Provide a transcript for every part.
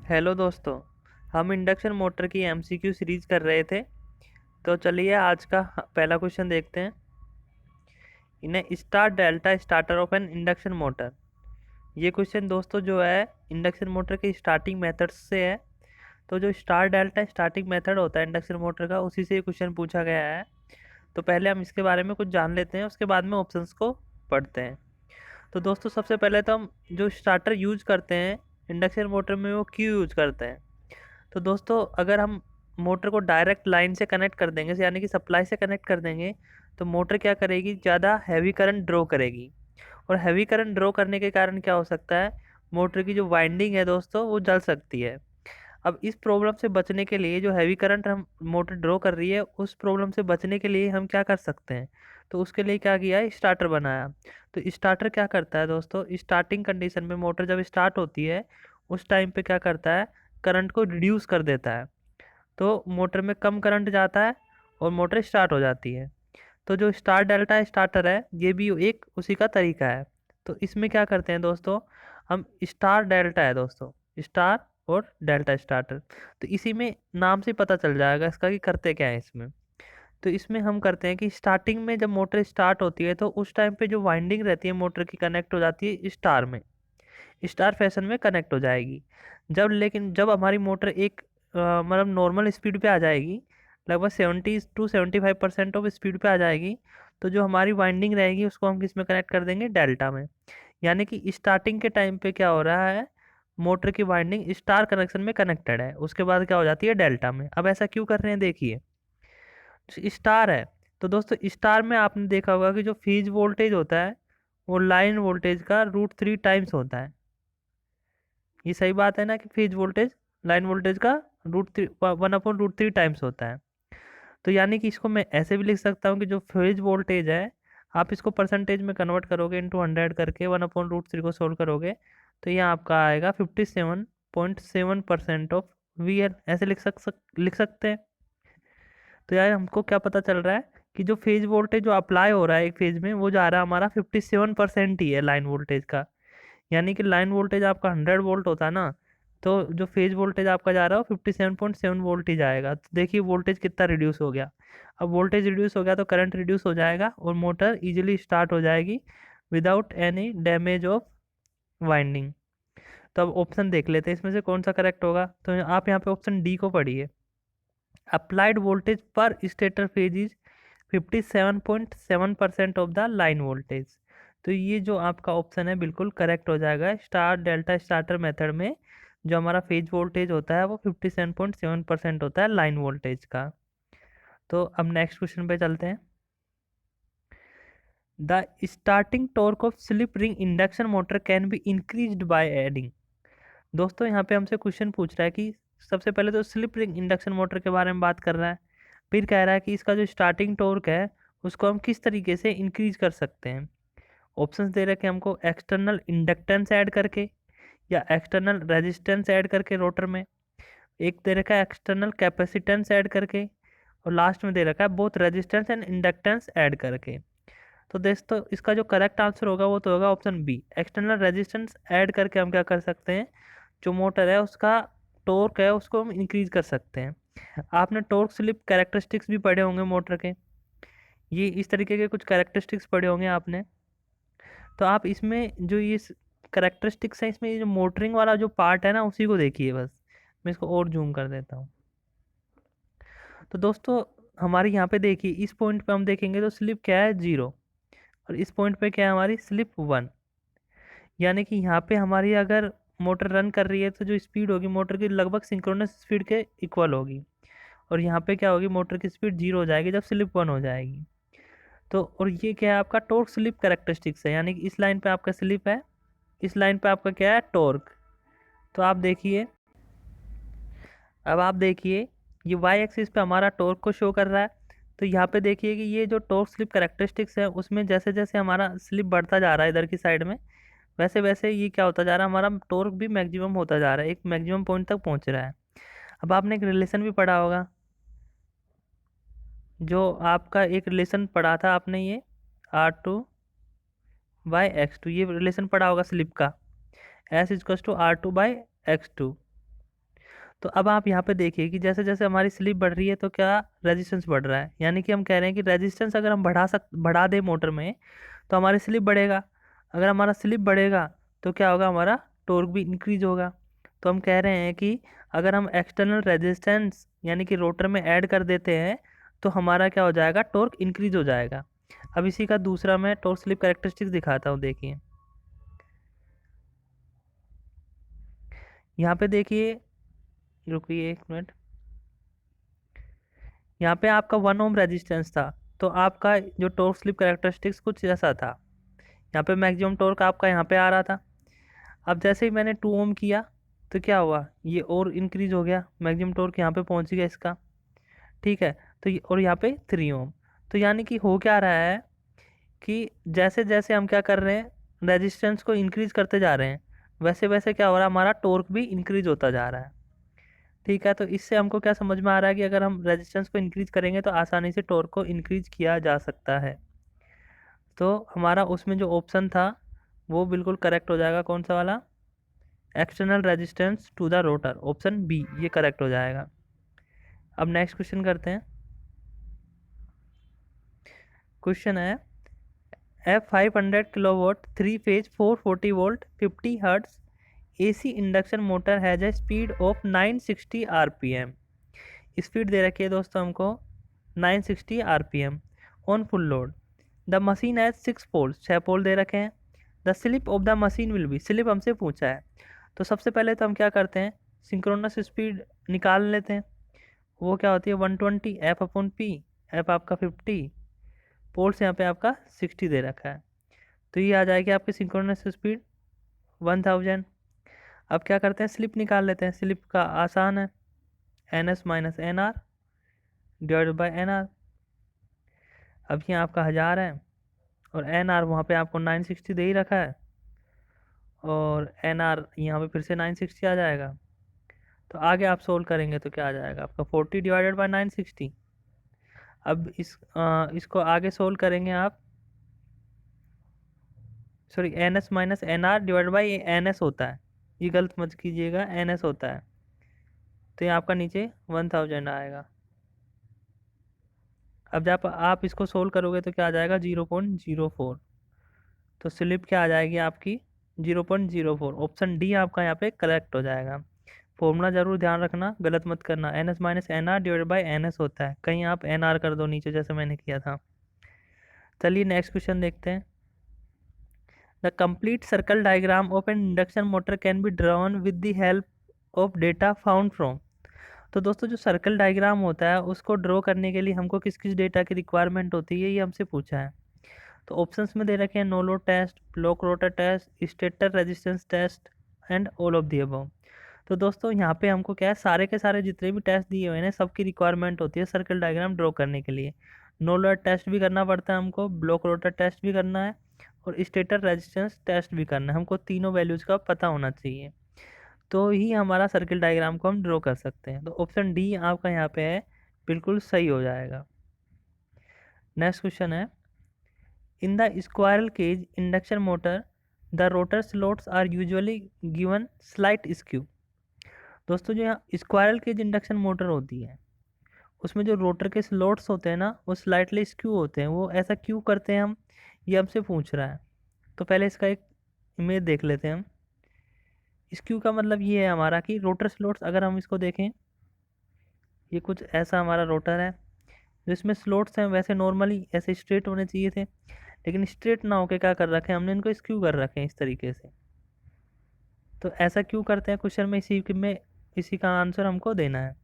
Hello दोस्तों। हम induction motor की एमसीक्यू सीरीज कर रहे थे। तो चलिए आज का पहला क्वेश्चन देखते हैं। इन्हें star delta starter of N induction motor. ये क्वेश्चन दोस्तों जो है इंडक्शन मोटर के स्टार्टिंग मेथड्स से है। तो जो स्टार डेल्टा स्टार्टिंग मेथड होता है इंडक्शन मोटर का, उसी से ये क्वेश्चन पूछा गया है। तो पहले हम इसके बारे में कुछ जान लेते हैं, उसके बाद में ऑप्शंस को पढ़ते हैं। तो दोस्तों सबसे पहले तो हम जो स्टार्टर यूज करते हैं इंडक्शन मोटर में, वो क्यों यूज करते हैं। तो दोस्तों अगर हम मोटर को डायरेक्ट लाइन से कनेक्ट कर देंगे, यानी कि सप्लाई से कनेक्ट कर देंगे, तो मोटर क्या करेगी, ज़्यादा हैवी करंट ड्रॉ करेगी। और हैवी करंट ड्रॉ करने के कारण क्या हो सकता है, मोटर की जो वाइंडिंग है दोस्तों वो जल सकती है। अब इस प्रॉब्लम से बचने के लिए, जो हैवी करंट हम मोटर ड्रॉ कर रही है, उस प्रॉब्लम से बचने के लिए हम क्या कर सकते हैं। तो उसके लिए क्या किया है, स्टार्टर बनाया। तो स्टार्टर क्या करता है दोस्तों, स्टार्टिंग कंडीशन में मोटर जब स्टार्ट होती है उस टाइम पे क्या करता है, करंट को रिड्यूस कर देता है। तो मोटर में कम करंट जाता है और मोटर स्टार्ट हो जाती है। तो जो स्टार डेल्टा स्टार्टर है ये भी एक उसी का तरीका है। तो इसमें क्या करते हैं दोस्तों, हम स्टार डेल्टा है दोस्तों, स्टार और डेल्टा स्टार्टर। तो इसी में नाम से पता चल जाएगा इसका कि करते क्या है इसमें। तो इसमें हम करते हैं कि स्टार्टिंग में जब मोटर स्टार्ट होती है तो उस टाइम पे जो वाइंडिंग रहती है मोटर की, कनेक्ट हो जाती है स्टार में, स्टार फैशन में कनेक्ट हो जाएगी। जब हमारी मोटर एक मतलब नॉर्मल स्पीड पे आ जाएगी, लगभग 70 to 75% ऑफ स्पीड पे आ जाएगी, तो जो हमारी वाइंडिंग रहेगी उसको हम किस में कनेक्ट कर देंगे, डेल्टा में। यानी कि स्टार्टिंग के टाइम पे क्या हो रहा है, मोटर की वाइंडिंग स्टार कनेक्शन में कनेक्टेड है, उसके बाद क्या हो जाती है, डेल्टा में। अब ऐसा क्यों कर रहे हैं देखिए, स्टार है तो दोस्तों स्टार में आपने देखा होगा कि जो फेज वोल्टेज होता है वो लाइन वोल्टेज का √3 टाइम्स होता है। ये सही बात है ना कि फेज वोल्टेज लाइन वोल्टेज का √1/√3 टाइम्स होता है। तो यानी कि इसको मैं ऐसे भी लिख सकता हूँ कि जो फेज वोल्टेज है, आप इसको परसेंटेज में कन्वर्ट करोगे, इंटू 100 करके 1/√3 को सोल्व करोगे, तो ये आपका आएगा 57.7% ऑफ वी एल। ऐसे लिख सकते हैं। तो यार हमको क्या पता चल रहा है कि जो फेज वोल्टेज जो अप्लाई हो रहा है एक फेज में, वो जा रहा है हमारा 57% ही है लाइन वोल्टेज का। यानी कि लाइन वोल्टेज आपका 100 वोल्ट होता है ना, तो जो फेज वोल्टेज आपका जा रहा है वो 57.7 वोल्ट ही जाएगा। तो देखिए वोल्टेज कितना रिड्यूस हो गया। अब वोल्टेज रिड्यूस हो गया तो करंट रिड्यूस हो जाएगा और मोटर इजीली स्टार्ट हो जाएगी without any damage of winding. तो अब ऑप्शन देख लेते हैं इसमें से कौन सा करेक्ट होगा। तो आप यहाँ पे ऑप्शन डी को पढ़िए, अप्लाइड वोल्टेज पर stator phase is 57.7% of the line voltage. तो ये जो आपका ऑप्शन है बिल्कुल करेक्ट हो जाएगा। स्टार डेल्टा स्टार्टर मेथड में जो हमारा फेज वोल्टेज होता है वो 57.7% होता है लाइन वोल्टेज का। तो अब नेक्स्ट क्वेश्चन पे चलते हैं। The starting torque of slip ring induction motor can be increased by adding. दोस्तों यहाँ पे हमसे क्वेश्चन पूछ रहा है कि सबसे पहले तो स्लिप रिंग इंडक्शन मोटर के बारे में बात कर रहा है, फिर कह रहा है कि इसका जो स्टार्टिंग टॉर्क है उसको हम किस तरीके से इंक्रीज कर सकते हैं। ऑप्शंस दे रखे हमको, एक्सटर्नल इंडक्टेंस ऐड करके या एक्सटर्नल रेजिस्टेंस ऐड करके रोटर में, एक दे रखा है एक्सटर्नल कैपेसिटेंस ऐड करके, और लास्ट में दे रखा है both resistance and inductance add करके। तो दोस्तों इसका जो करेक्ट आंसर होगा वो तो होगा option B, external resistance add करके हम क्या कर सकते हैं, जो मोटर है उसका टॉर्क है उसको हम इंक्रीज कर सकते हैं। आपने टॉर्क स्लिप कैरेक्टरिस्टिक्स भी पढ़े होंगे मोटर के, ये इस तरीके के कुछ कैरेक्टरिस्टिक्स पढ़े होंगे आपने। तो आप इसमें जो ये कैरेक्टरिस्टिक्स हैं, इसमें ये जो मोटरिंग वाला जो पार्ट है ना उसी को देखिए बस। मैं इसको और जूम कर देता हूँ। तो दोस्तों हमारे यहाँ पे देखिए, इस पॉइंट पे हम देखेंगे तो स्लिप क्या है, 0। और इस पॉइंट पे क्या है हमारी, स्लिप 1। यानी कि यहाँ पे हमारी अगर मोटर रन कर रही है तो जो स्पीड होगी मोटर की लगभग सिंक्रोनस स्पीड के इक्वल होगी। और यहाँ पे क्या होगी, मोटर की स्पीड 0 हो जाएगी जब स्लिप 1 हो जाएगी। तो और ये क्या है, आपका टॉर्क स्लिप कैरेक्टरिस्टिक्स है। यानी कि इस लाइन पे आपका स्लिप है, इस लाइन पे आपका क्या है, टॉर्क। तो आप देखिए, अब आप देखिए ये वाई एक्सिस पे हमारा टॉर्क को शो कर रहा है। तो यहाँ पे देखिए कि ये जो टॉर्क स्लिप कैरेक्टरिस्टिक्स है उसमें जैसे जैसे हमारा स्लिप बढ़ता जा रहा है इधर की साइड में, वैसे वैसे ये क्या होता जा रहा है, हमारा टॉर्क भी मैक्सिमम होता जा रहा है, एक मैक्सिमम पॉइंट तक पहुँच रहा है। अब आपने एक रिलेशन भी पढ़ा होगा, जो आपका एक रिलेशन पढ़ा था आपने, ये R2/X2, ये रिलेशन पढ़ा होगा स्लिप का, S = R2/X2। तो अब आप यहाँ पे देखिए कि जैसे जैसे हमारी स्लिप बढ़ रही है तो क्या रेजिस्टेंस बढ़ रहा है, यानी कि हम कह रहे हैं कि रेजिस्टेंस अगर हम बढ़ा दें मोटर में तो हमारी स्लिप बढ़ेगा। अगर हमारा स्लिप बढ़ेगा तो क्या होगा, हमारा टॉर्क भी इंक्रीज होगा। तो हम कह रहे हैं कि अगर हम एक्सटर्नल रेजिस्टेंस यानी कि रोटर में ऐड कर देते हैं तो हमारा क्या हो जाएगा, टॉर्क इंक्रीज हो जाएगा। अब इसी का दूसरा मैं टॉर्क स्लिप कैरेक्टरिस्टिक्स दिखाता हूँ। देखिए यहाँ पे देखिए, रुकिए एक मिनट। यहाँ पे आपका 1 ओम रेजिस्टेंस था तो आपका जो टॉर्क स्लिप कैरेक्टरिस्टिक्स कुछ ऐसा था। यहाँ पे मैक्सिमम टॉर्क आपका यहाँ पे आ रहा था। अब जैसे ही मैंने 2 ओम किया तो क्या हुआ, ये और इंक्रीज हो गया, मैक्सिमम टॉर्क यहाँ पे पहुँच गया इसका। ठीक है, तो और यहाँ पे 3 ओम। तो यानी कि हो क्या रहा है कि जैसे जैसे हम क्या कर रहे हैं, रेजिस्टेंस को इंक्रीज करते जा रहे हैं, वैसे वैसे क्या हो रहा है, हमारा टॉर्क भी इंक्रीज होता जा रहा है। ठीक है, तो इससे हमको क्या समझ में आ रहा है कि अगर हम रेजिस्टेंस को इंक्रीज करेंगे तो आसानी से टॉर्क को इंक्रीज किया जा सकता है। तो हमारा उसमें जो ऑप्शन था वो बिल्कुल करेक्ट हो जाएगा। कौन सा वाला, external resistance to the rotor, option B, ये करेक्ट हो जाएगा। अब नेक्स्ट क्वेश्चन करते हैं। क्वेश्चन है F 500 kilowatt 3 phase 440 volt 50 hertz AC induction motor has a speed of 960 RPM। Speed दे रखी है दोस्तों हमको 960 RPM on full load. The machine has 6 poles, 6 pole दे रखे हैं। The slip of the machine will be, slip हमसे पूछा है। तो सबसे पहले तो हम क्या करते हैं, सिंक्रोनस स्पीड निकाल लेते हैं। वो क्या होती है 120 F/P, एफ आपका 50, पोल्स यहाँ पे आपका 60 दे रखा है, तो ये आ जाएगी आपकी सिंक्रोनस स्पीड 1000। अब क्या करते हैं, स्लिप निकाल लेते हैं। स्लिप का आसान है, NS minus NR divided by NR। अब ये आपका 1000 है और NR वहाँ पे आपको 960 दे ही रखा है, और NR यहाँ पे फिर से 960 आ जाएगा। तो आगे आप सोल्व करेंगे तो क्या आ जाएगा आपका 40 डिवाइडेड बाई 960। अब इसको आगे सोल्व करेंगे आप, sorry NS minus NR divide by NS होता है, ये गलत मत कीजिएगा, NS होता है। तो ये आपका नीचे 1000 आएगा। अब जब आप इसको सोल्व करोगे तो क्या आ जाएगा 0.04। तो स्लिप क्या आ जाएगी आपकी 0.04। ऑप्शन डी आपका यहाँ पे करेक्ट हो जाएगा। फॉर्मूला जरूर ध्यान रखना, गलत मत करना। NS minus NR divide by NS होता है, कहीं आप NR कर दो नीचे जैसे मैंने किया था। चलिए नेक्स्ट क्वेश्चन देखते हैं। The complete circle diagram of N induction motor can be drawn with the help of data found from. तो दोस्तों जो सर्कल डायग्राम होता है उसको ड्रॉ करने के लिए हमको किस किस डेटा की रिक्वायरमेंट होती है, ये हमसे पूछा है। तो ऑप्शंस में दे रखे हैं no load test, block rotor test, stator resistance test and all of the above. तो दोस्तों यहाँ पे हमको क्या है, सारे के सारे जितने भी टेस्ट दिए हुए हैं सबकी रिक्वायरमेंट होती है सर्कल डायग्राम ड्रॉ करने के लिए। नो लोड टेस्ट भी करना पड़ता है हमको, ब्लॉक रोटर टेस्ट भी करना है, और स्टेटर रेजिस्टेंस टेस्ट भी करना है। हमको तीनों वैल्यूज़ का पता होना चाहिए, तो ही हमारा सर्किल डायग्राम को हम ड्रॉ कर सकते हैं। तो ऑप्शन डी आपका यहाँ पे है, बिल्कुल सही हो जाएगा। नेक्स्ट क्वेश्चन है, in the squirrel cage induction motor the rotor slots are usually given slight skew. दोस्तों जो यहाँ स्क्वायरल केज इंडक्शन मोटर होती है उसमें जो रोटर के स्लॉट्स होते हैं ना वो स्लाइटली स्क्यू होते हैं। वो ऐसा क्यों करते हैं हम, ये हमसे पूछ रहा है। तो पहले इसका एक इमेज देख लेते हैं हम। स्क्यू का मतलब ये है हमारा कि रोटर स्लॉट्स, अगर हम इसको देखें, ये कुछ ऐसा हमारा रोटर है जिसमें स्लॉट्स हैं। वैसे नॉर्मली ऐसे स्ट्रेट होने चाहिए थे, लेकिन स्ट्रेट ना होके क्या कर रखे हैं हमने, इनको स्क्यू कर रखे हैं इस तरीके से। तो ऐसा क्यों करते हैं क्वेश्चन में, इसी का आंसर हमको देना है।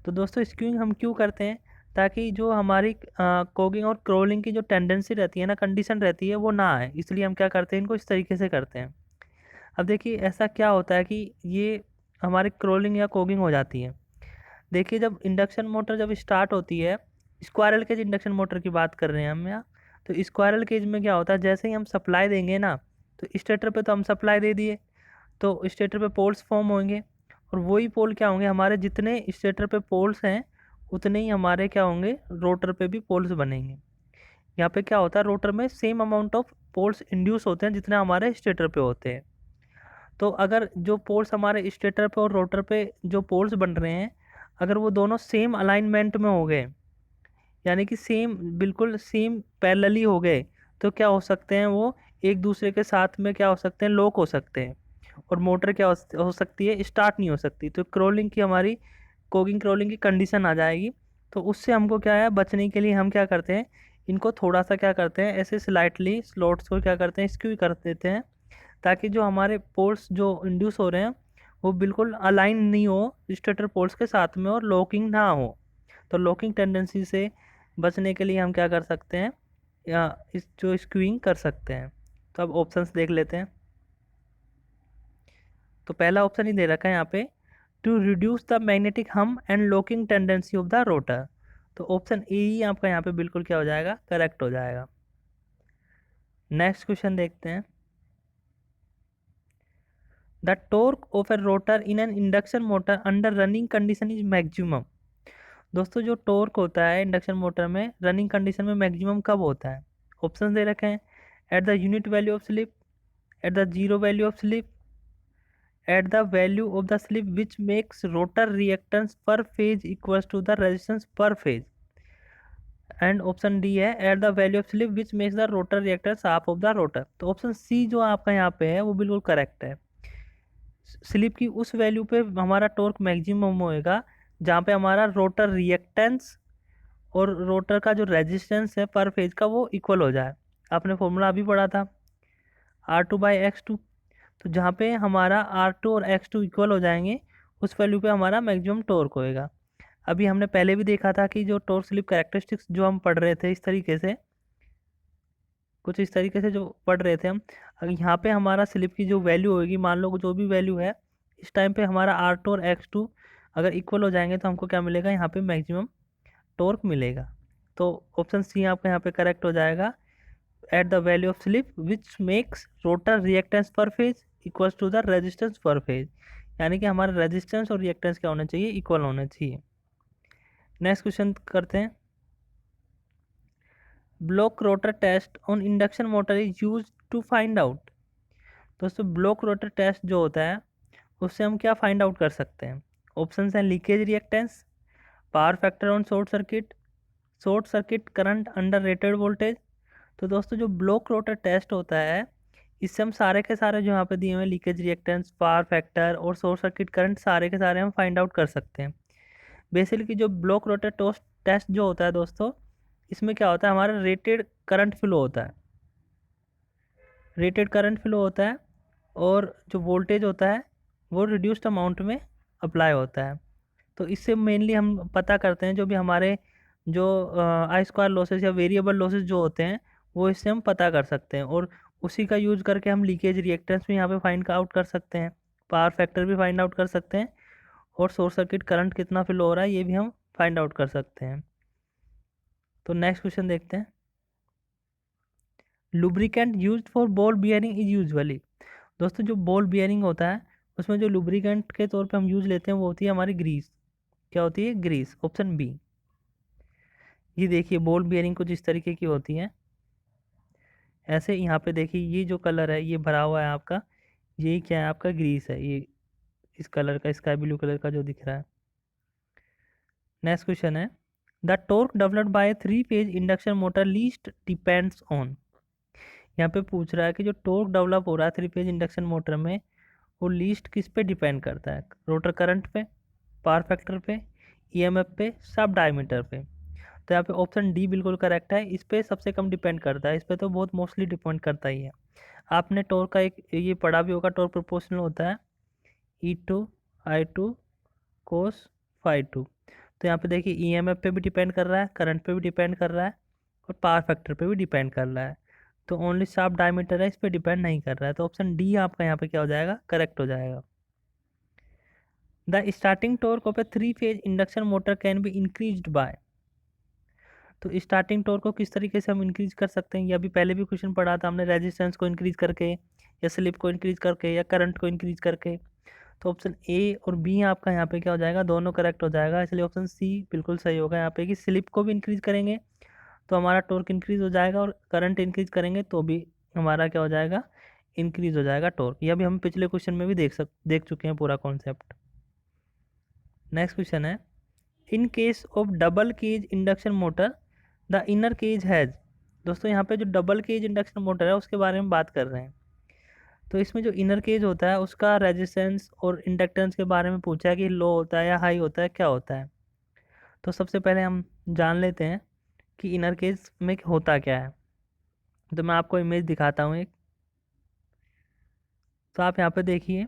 तो दोस्तों स्क्यूइंग हम क्यों करते हैं, ताकि जो हमारी कोगिंग और क्रोलिंग की जो टेंडेंसी रहती है ना, कंडीशन रहती है, वो ना आए, इसलिए हम क्या करते हैं, इनको इस तरीके से करते हैं। अब देखिए ऐसा क्या होता है कि ये हमारी क्रोलिंग या कोगिंग हो जाती है। देखिए जब इंडक्शन मोटर जब स्टार्ट होती है, स्क्वायरल केज इंडक्शन मोटर की बात कर रहे हैं हम यहाँ। तो स्क्वायरल केज में क्या होता है, जैसे ही हम सप्लाई देंगे ना, तो स्टेटर पे तो हम सप्लाई दे दिए, तो स्टेटर पे पोल्स फॉर्म होंगे, और वही पोल क्या होंगे, हमारे जितने स्टेटर पे पोल्स हैं उतने ही हमारे क्या होंगे, रोटर पे भी पोल्स बनेंगे। यहाँ पे क्या होता है, रोटर में same amount of poles induce होते हैं जितने हमारे स्टेटर पे होते हैं। तो अगर जो पोल्स हमारे स्टेटर पे और रोटर पे जो पोल्स बन रहे हैं, अगर वो दोनों सेम अलाइनमेंट में हो गए, यानी कि सेम, बिल्कुल सेम पैरेलली हो गए, तो क्या हो सकते हैं, वो एक दूसरे के साथ में क्या हो सकते हैं, लॉक हो सकते हैं, और मोटर क्या हो सकती है, स्टार्ट नहीं हो सकती। तो क्रॉलिंग की हमारी कोगिंग क्रॉलिंग की कंडीशन आ जाएगी। तो उससे हमको क्या है, बचने के लिए हम क्या करते हैं, इनको थोड़ा सा क्या करते हैं, ऐसे स्लाइटली स्लॉट्स को क्या करते हैं, स्क्यू कर देते हैं, ताकि जो हमारे पोल्स जो इंड्यूस हो रहे हैं वो बिल्कुल अलाइन नहीं हो स्टेटर पोल्स के साथ में, और लॉकिंग ना हो। तो लॉकिंग टेंडेंसी से बचने के लिए हम क्या कर सकते हैं, या इस जो स्क्यूइंग कर सकते हैं। तो अब ऑप्शंस देख लेते हैं। तो पहला ऑप्शन ही दे रखा है यहाँ पे, टू रिड्यूस द मैग्नेटिक हम and locking tendency of the rotor. तो ऑप्शन ए ही आपका यहाँ पे बिल्कुल क्या हो जाएगा, करेक्ट हो जाएगा। नेक्स्ट क्वेश्चन देखते हैं। The torque of a rotor in an induction motor under running condition is maximum. दोस्तों जो टॉर्क होता है इंडक्शन मोटर में रनिंग कंडीशन में मैक्सिमम कब होता है? ऑप्शन दे रखे हैं, at the unit value of slip, at the zero value of slip, at the value of the slip which makes rotor reactance per phase equals to the resistance per phase, and option D है, eight the value of slip which makes the rotor reactance half of the rotor. तो option C जो आपका यहाँ पे है वो बिल्कुल correct है। स्लिप की उस वैल्यू पे हमारा टॉर्क मैक्सिमम होएगा जहाँ पे हमारा रोटर रिएक्टेंस और रोटर का जो रेजिस्टेंस है पर फेज का वो इक्वल हो जाए। आपने फॉर्मूला अभी पढ़ा था R2/X2। तो जहाँ पे हमारा R2 और X2 इक्वल हो जाएंगे उस वैल्यू पे हमारा मैक्सिमम टॉर्क होएगा। अभी हमने पहले भी देखा था कि जो टॉर्क स्लिप कैरेक्टरिस्टिक्स जो हम पढ़ रहे थे इस तरीके से, कुछ इस तरीके से जो पढ़ रहे थे हम, अगर यहाँ पे हमारा स्लिप की जो वैल्यू होगी, मान लो जो भी वैल्यू है इस टाइम पे हमारा R2 और X2 अगर इक्वल हो जाएंगे तो हमको क्या मिलेगा, यहाँ पे मैक्सिमम टॉर्क मिलेगा। तो ऑप्शन सी आपका यहाँ पे करेक्ट हो जाएगा, at the value of slip which makes rotor reactance per phase equals to the resistance per phase, यानी कि हमारा रेजिस्टेंस और रिएक्टेंस क्या होना चाहिए, इक्वल होना चाहिए। नेक्स्ट क्वेश्चन करते हैं। Block rotor test on induction motor is use to find out. दोस्तों ब्लॉक रोटर टेस्ट जो होता है उससे हम क्या फाइंड आउट कर सकते हैं? ऑप्शन हैं, leakage reactance, power factor on short circuit current under rated voltage. तो दोस्तों जो ब्लॉक रोटर टेस्ट होता है इससे हम सारे के सारे जो यहाँ पे दिए हुए लीकेज रिएक्टेंस, पावर फैक्टर और शॉर्ट सर्किट करंट सारे के सारे हम फाइंड आउट कर सकते हैं। बेसिकली जो ब्लॉक रोटर टेस्ट जो होता है दोस्तों, इसमें क्या होता है, हमारा रेटेड करंट फ्लो होता है, रेटेड करंट फ्लो होता है, और जो वोल्टेज होता है वो रिड्यूस्ड अमाउंट में अप्लाई होता है। तो इससे मेनली हम पता करते हैं जो भी हमारे जो आई स्क्वायर लॉसेज या वेरिएबल लॉसेज जो होते हैं वो इससे हम पता कर सकते हैं, और उसी का यूज करके हम लीकेज रिएक्टेंस भी यहाँ पे फाइंड आउट कर सकते हैं, पावर फैक्टर भी फाइंड आउट कर सकते हैं, और शॉर्ट सर्किट करंट कितना फ्लो हो रहा है ये भी हम फाइंड आउट कर सकते हैं। तो नेक्स्ट क्वेश्चन देखते हैं। Lubricant used for ball bearing is usually. दोस्तों जो बॉल बियरिंग होता है उसमें जो लुब्रिकेंट के तौर पे हम यूज लेते हैं वो होती है हमारी ग्रीस। क्या होती है? ग्रीस। Option B. ये देखिए बॉल बियरिंग कुछ इस तरीके की होती है, ऐसे यहाँ पे देखिए ये जो कलर है ये भरा हुआ है आपका, यही क्या है, आपका ग्रीस है, ये इस कलर का स्काई ब्लू कलर का जो दिख रहा है। नेक्स्ट क्वेश्चन है, the torque developed by three phase induction motor least depends on. यहाँ पे पूछ रहा है कि जो टॉर्क डेवलप हो रहा है 3-फेज इंडक्शन मोटर में वो लीस्ट किस पे डिपेंड करता है? रोटर करंट पे, पावर फैक्टर पे, ईएमएफ पे, सब डायमीटर पे। तो यहाँ पे ऑप्शन डी बिल्कुल करेक्ट है, इस पे सबसे कम डिपेंड करता है, इस पे तो बहुत मोस्टली डिपेंड करता ही है। आपने टॉर्क का एक ये पढ़ा भी होगा, टॉर्क प्रोपोर्शनल होता है E2I2 cos phi 2। तो यहाँ पे देखिए ईएमएफ पे भी डिपेंड कर रहा है, करंट पे भी डिपेंड कर रहा है, और पावर फैक्टर पे भी डिपेंड कर रहा है। तो ओनली शार्प डायमीटर है, इस पे डिपेंड नहीं कर रहा है। तो ऑप्शन डी आपका यहाँ पे क्या हो जाएगा, करेक्ट हो जाएगा। The starting torque of a three phase induction motor can be increased by. तो स्टार्टिंग टॉर्क को किस तरीके से हम इंक्रीज कर सकते हैं, ये अभी पहले भी क्वेश्चन पढ़ा था हमने, रेजिस्टेंस को इंक्रीज करके, या स्लिप को इंक्रीज करके, या करंट को इंक्रीज करके। तो ऑप्शन ए और बी आपका यहाँ पे क्या हो जाएगा, दोनों करेक्ट हो जाएगा, इसलिए ऑप्शन सी बिल्कुल सही होगा यहाँ पे, कि स्लिप को भी इंक्रीज करेंगे तो हमारा टॉर्क इंक्रीज हो जाएगा, और करंट इंक्रीज करेंगे तो भी हमारा क्या हो जाएगा, इंक्रीज हो जाएगा टॉर्क। यह भी हम पिछले क्वेश्चन में भी देख चुके हैं पूरा कॉन्सेप्ट। नेक्स्ट क्वेश्चन है, in case of double cage induction motor the inner cage has. दोस्तों यहाँ पे जो डबल केज इंडक्शन मोटर है उसके बारे में बात कर रहे हैं। तो इसमें जो इनर केज होता है उसका रेजिस्टेंस और इंडक्टेंस के बारे में पूछा है कि लो होता है या हाई होता है, क्या होता है। तो सबसे पहले हम जान लेते हैं कि इनर केज में होता क्या है। तो मैं आपको इमेज दिखाता हूँ एक। तो आप यहाँ पे देखिए,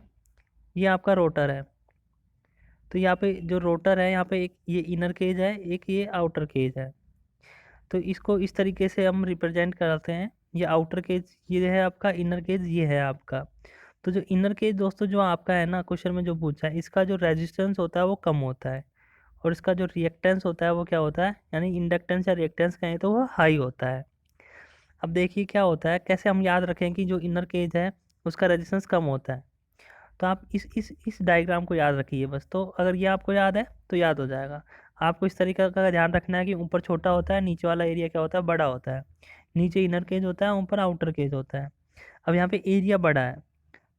ये आपका रोटर है। तो यहाँ पे जो रोटर है, यहाँ पे एक ये इनर केज है, एक ये आउटर केज है। तो इसको इस तरीके से हम रिप्रेजेंट करते हैं। ये आउटर केज ये है आपका, इनर केज ये है आपका। तो जो इनर केज दोस्तों जो आपका है ना, क्वेश्चन में जो पूछा है, इसका जो रेजिस्टेंस होता है वो कम होता है, और इसका जो रिएक्टेंस होता है वो क्या होता है, यानी इंडक्टेंस या रिएक्टेंस कहें तो वो हाई होता है। अब देखिए क्या होता है, कैसे हम याद रखें कि जो इनर केज है उसका रेजिस्टेंस कम होता है। तो आप इस डायग्राम को याद रखिए बस। तो अगर ये आपको याद है तो याद हो जाएगा। आपको इस तरीके का ध्यान रखना है कि ऊपर छोटा होता है, नीचे वाला एरिया क्या होता है, बड़ा होता है। नीचे इनर केज होता है, ऊपर आउटर केज होता है। अब यहाँ पे एरिया बड़ा है,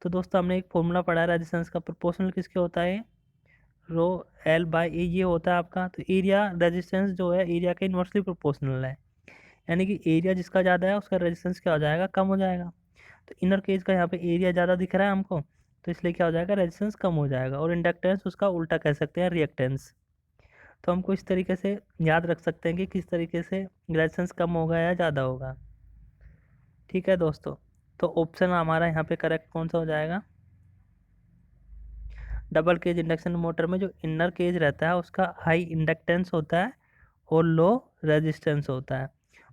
तो दोस्तों हमने एक फॉर्मूला पढ़ा है रेजिस्टेंस का, प्रोपोर्शनल किसके होता है, रो एल बाई ए ये होता है आपका। तो एरिया रेजिस्टेंस जो है एरिया के इन्वर्सली प्रोपोर्शनल है, यानी कि एरिया जिसका ज़्यादा है उसका रेजिस्टेंस क्या हो जाएगा, कम हो जाएगा। तो इनर केज का यहाँ पे एरिया ज़्यादा दिख रहा है हमको, तो इसलिए क्या हो जाएगा, रेजिस्टेंस कम हो जाएगा। और इंडक्टेंस उसका उल्टा कह सकते हैं, रिएक्टेंस। तो हमको इस तरीके से याद रख सकते हैं कि किस तरीके से रेजिस्टेंस कम होगा या ज़्यादा होगा। ठीक है दोस्तों, तो ऑप्शन हमारा यहाँ पे करेक्ट कौन सा हो जाएगा, डबल केज इंडक्शन मोटर में जो इनर केज रहता है उसका हाई इंडक्टेंस होता है और लो रेजिस्टेंस होता है।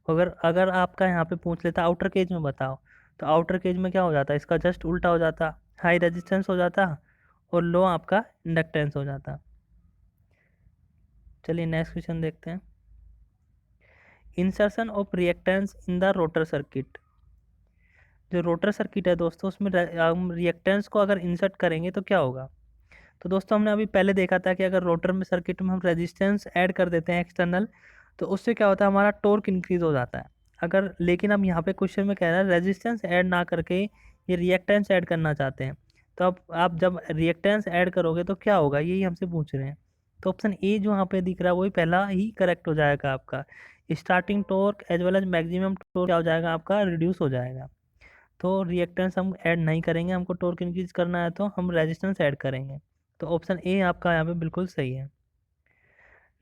अगर अगर आपका यहाँ पे पूछ लेता आउटर केज में बताओ, तो आउटर केज में क्या हो जाता है, इसका जस्ट उल्टा हो जाता, हाई रेजिस्टेंस हो जाता और लो आपका इंडक्टेंस हो जाता। चलिए नेक्स्ट क्वेश्चन देखते हैं, insertion of reactance in the rotor circuit. जो रोटर सर्किट है दोस्तों उसमें हम रिएक्टेंस को अगर इंसर्ट करेंगे तो क्या होगा। तो दोस्तों हमने अभी पहले देखा था कि अगर रोटर में सर्किट में हम रेजिस्टेंस ऐड कर देते हैं एक्सटर्नल, तो उससे क्या होता है, हमारा टॉर्क इंक्रीज हो जाता है। अगर लेकिन अब यहाँ पे क्वेश्चन में कह रहा है रेजिस्टेंस ऐड ना करके ये रिएक्टेंस ऐड करना चाहते हैं। तो अब आप जब रिएक्टेंस ऐड करोगे तो क्या होगा, यही हमसे पूछ रहे हैं। तो ऑप्शन ए जो यहाँ पे दिख रहा है वही पहला ही करेक्ट हो जाएगा आपका। Starting torque as well as maximum torque क्या हो जाएगा आपका, रिड्यूस हो जाएगा। तो रिएक्टेंस हम ऐड नहीं करेंगे, हमको टॉर्क इंक्रीज करना है तो हम रेजिस्टेंस ऐड करेंगे। तो ऑप्शन ए आपका यहाँ पे बिल्कुल सही है।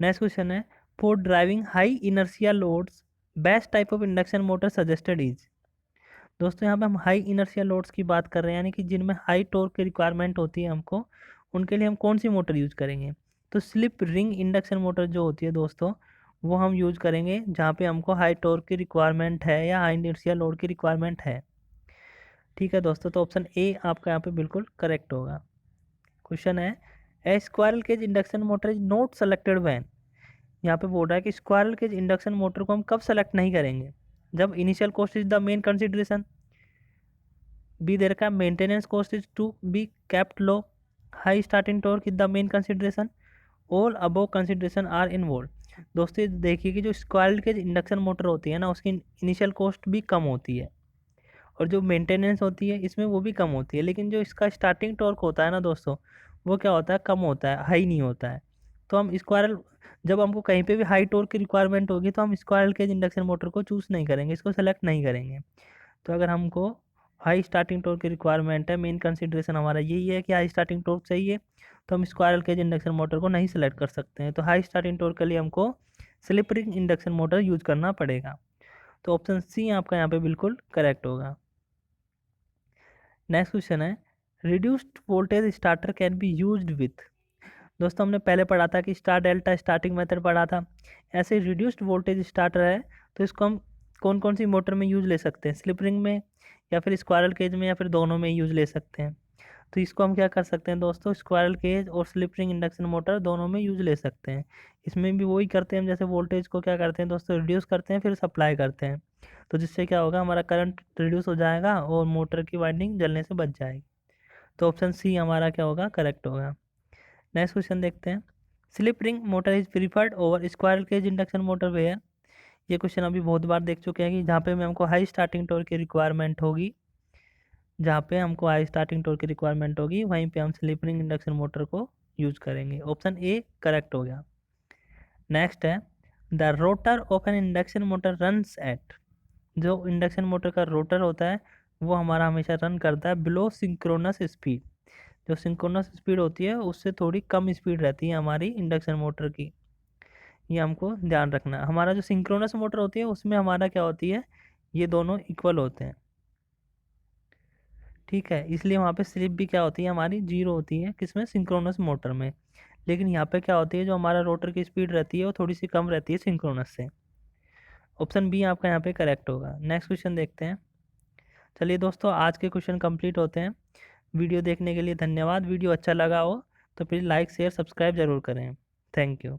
नेक्स्ट क्वेश्चन है, for driving high inertia loads best type of induction motor suggested is. दोस्तों यहाँ पे हम हाई इनर्शिया लोड्स की बात कर रहे हैं, यानी कि जिनमें हाई टॉर्क की रिक्वायरमेंट होती है हमको, उनके लिए हम कौन सी मोटर यूज करेंगे। तो स्लिप रिंग इंडक्शन मोटर जो होती है दोस्तों, वो हम यूज करेंगे जहाँ पे हमको हाई टॉर्क की रिक्वायरमेंट है या हाई इनर्शिया लोड की रिक्वायरमेंट है। ठीक है दोस्तों, तो ऑप्शन ए आपका यहाँ पे बिल्कुल करेक्ट होगा। क्वेश्चन है, a squirrel cage induction motor is not selected when. यहाँ पे बोल रहा है कि स्क्वायरल केज इंडक्शन मोटर को हम कब सेलेक्ट नहीं करेंगे, जब initial cost is the main consideration, B दे रखा है maintenance cost is to be kept low, high starting torque is the main consideration, all above consideration are involve. दोस्तों देखिए कि जो स्क्वायरल केज इंडक्शन मोटर होती है ना, उसकी इनिशियल कॉस्ट भी कम होती है और जो मेंटेनेंस होती है इसमें वो भी कम होती है, लेकिन जो इसका स्टार्टिंग टॉर्क होता है ना दोस्तों, वो क्या होता है, कम होता है, हाई नहीं होता है। तो हम स्क्वायरल, जब हमको कहीं पे भी हाई टॉर्क की रिक्वायरमेंट होगी तो हम स्क्वायरल केज इंडक्शन मोटर को चूज़ नहीं करेंगे, इसको सेलेक्ट नहीं करेंगे। तो अगर हमको हाई स्टार्टिंग टॉर्क की रिक्वायरमेंट है, मेन कंसिडरेशन हमारा यही है कि हाई स्टार्टिंग टॉर्क चाहिए, तो हम स्क्वायरल केज इंडक्शन मोटर को नहीं सेलेक्ट कर सकते हैं। तो हाई स्टार्टिंग टॉर्क के लिए हमको slip ring induction motor use करना पड़ेगा। तो ऑप्शन सी आपका यहाँ पे बिल्कुल करेक्ट होगा। नेक्स्ट क्वेश्चन है, reduced voltage starter can be used with. दोस्तों हमने पहले पढ़ा था कि स्टार डेल्टा स्टार्टिंग मेथड पढ़ा था। ऐसे रिड्यूस्ड वोल्टेज स्टार्टर है तो इसको हम कौन कौन सी मोटर में यूज ले सकते हैं, स्लिप रिंग में या फिर स्क्वायरल केज में या फिर दोनों में यूज ले सकते हैं। तो इसको हम क्या कर सकते हैं दोस्तों, स्क्वायरल केज और स्लिप रिंग इंडक्शन मोटर दोनों में यूज ले सकते हैं। इसमें भी वही करते हैं, जैसे वोल्टेज को क्या करते हैं दोस्तों, रिड्यूस करते हैं फिर सप्लाई करते हैं। तो जिससे क्या होगा, हमारा करंट रिड्यूस हो जाएगा और मोटर की वाइंडिंग जलने से बच जाएगी। तो ऑप्शन सी हमारा क्या होगा, करेक्ट होगा। नेक्स्ट क्वेश्चन देखते हैं, slip ring motor is preferred over squirrel cage induction motor where. ये क्वेश्चन अभी बहुत बार देख चुके हैं कि जहाँ पे में हमको हाई स्टार्टिंग टॉर्क की रिक्वायरमेंट होगी, जहाँ पे हमको हाई स्टार्टिंग टॉर्क की रिक्वायरमेंट होगी वहीं पे हम स्लिप रिंग इंडक्शन मोटर को यूज करेंगे। ऑप्शन ए करेक्ट हो गया। नेक्स्ट है the rotor of N induction motor runs at, जो इंडक्शन मोटर का रोटर होता है वो हमारा हमेशा रन करता है बिलो सिंक्रोनस स्पीड। जो सिंक्रोनस स्पीड होती है उससे थोड़ी कम स्पीड रहती है हमारी इंडक्शन मोटर की, ये हमको ध्यान रखना है। हमारा जो सिंक्रोनस मोटर होती है उसमें हमारा क्या होती है, ये दोनों इक्वल होते हैं, ठीक है, इसलिए वहाँ पे स्लिप भी क्या होती है हमारी जीरो होती है, किसमें, सिंक्रोनस मोटर में। लेकिन यहाँ पे क्या होती है, जो हमारा रोटर की स्पीड रहती है वो थोड़ी सी कम रहती है सिंक्रोनस से। ऑप्शन बी आपका यहाँ पे करेक्ट होगा। नेक्स्ट क्वेश्चन देखते हैं। चलिए दोस्तों, आज के क्वेश्चन कंप्लीट होते हैं। वीडियो देखने के लिए धन्यवाद। वीडियो अच्छा लगा हो तो प्लीज़ लाइक शेयर सब्सक्राइब ज़रूर करें। Thank you.